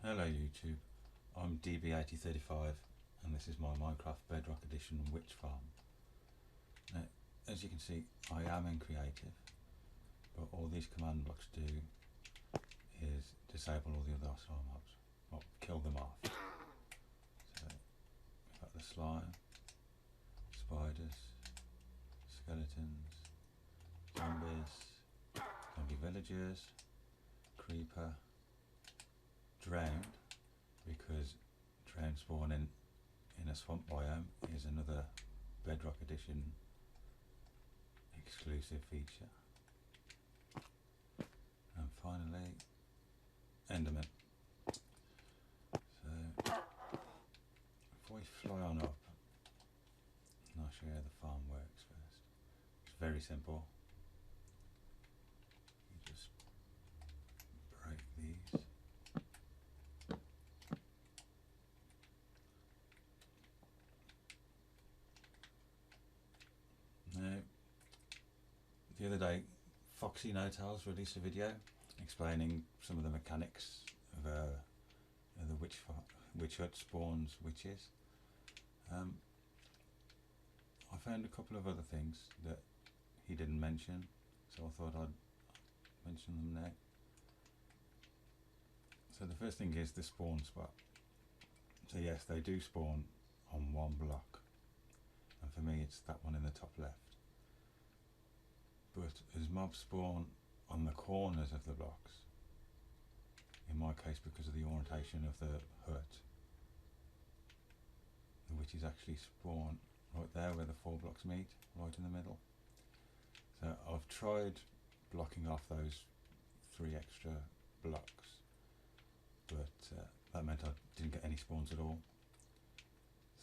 Hello YouTube, I'm DB8035 and this is my Minecraft Bedrock Edition witch farm. Now, as you can see, I am in creative, but all these command blocks do is disable all the other hostile mobs, or kill them off. So we've got the slime, spiders, skeletons, zombies, zombie villagers, creeper, drowned, because drowned spawning in a swamp biome is another Bedrock Edition exclusive feature. And finally, Enderman. So if we fly on up, and I'll show you how the farm works first. It's very simple. You just break these. Now, the other day, Foxy No Tails released a video explaining some of the mechanics of the witch hut spawns witches. I found a couple of other things that he didn't mention, so I thought I'd mention them now. So the first thing is the spawn spot. So yes, they do spawn on one block, and for me it's that one in the top left. But as mobs spawn on the corners of the blocks, in my case because of the orientation of the hut, the witches actually spawn right there where the 4 blocks meet, right in the middle. So I've tried blocking off those 3 extra blocks, but that meant I didn't get any spawns at all.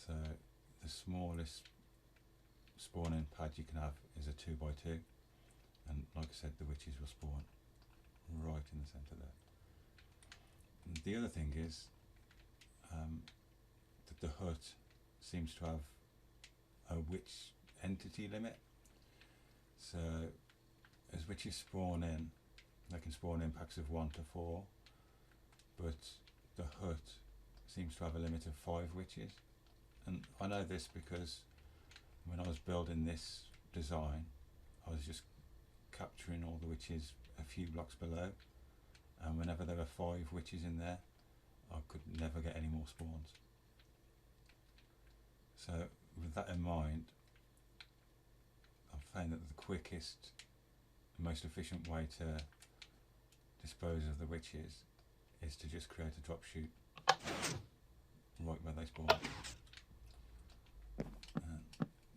So the smallest spawning pad you can have is a 2x2, and like I said, the witches will spawn right in the centre there. And the other thing is that the hut seems to have a witch entity limit. So as witches spawn in, they can spawn in packs of 1 to 4, but the hut seems to have a limit of 5 witches. And I know this because when I was building this design, I was just capturing all the witches a few blocks below, and whenever there were 5 witches in there, I could never get any more spawns. So with that in mind, I've found that the quickest, most efficient way to dispose of the witches is to just create a drop chute right where they spawn.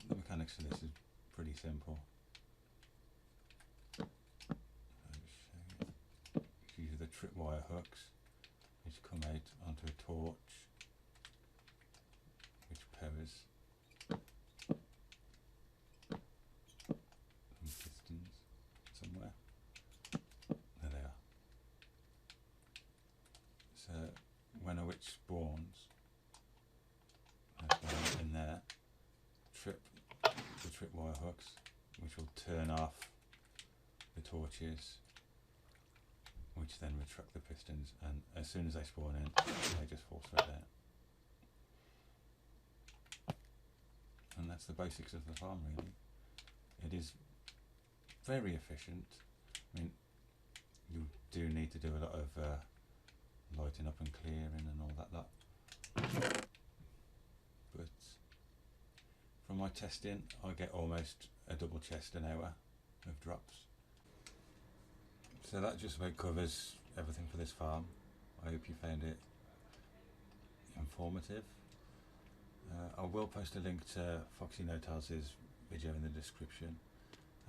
The mechanics of this is pretty simple. Use the tripwire hooks, which come out onto a torch, which powers some pistons somewhere. There they are. So when a witch spawns, in there, trip the tripwire hooks, which will turn off the torches, which then retract the pistons, and as soon as they spawn in, they just fall straight down. And that's the basics of the farm, really. It is very efficient. I mean, you do need to do a lot of lighting up and clearing and all that lot. But from my testing, I get almost a double chest an hour of drops. So that just about covers everything for this farm. I hope you found it informative. I will post a link to Foxy No Tails' video in the description,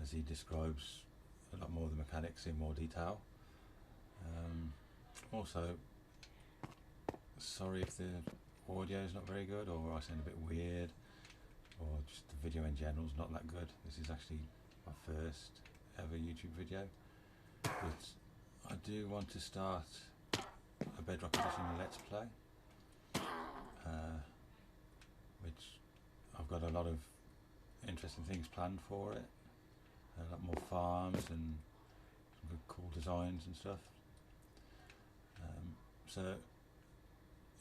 as he describes a lot more of the mechanics in more detail. Also, sorry if the audio is not very good, or I sound a bit weird, or just the video in general is not that good. This is actually my first ever YouTube video. But I do want to start a Bedrock Edition Let's Play, which I've got a lot of interesting things planned for it, a lot more farms and some good cool designs and stuff. So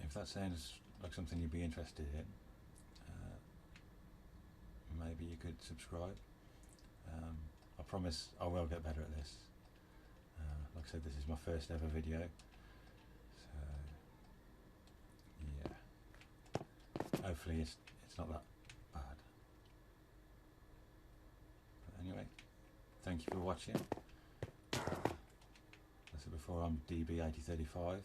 if that sounds like something you'd be interested in, maybe you could subscribe. I promise I will get better at this. Like I said, this is my first ever video, so yeah, hopefully it's not that bad. But anyway, thank you for watching. As I said before, I'm DB8035.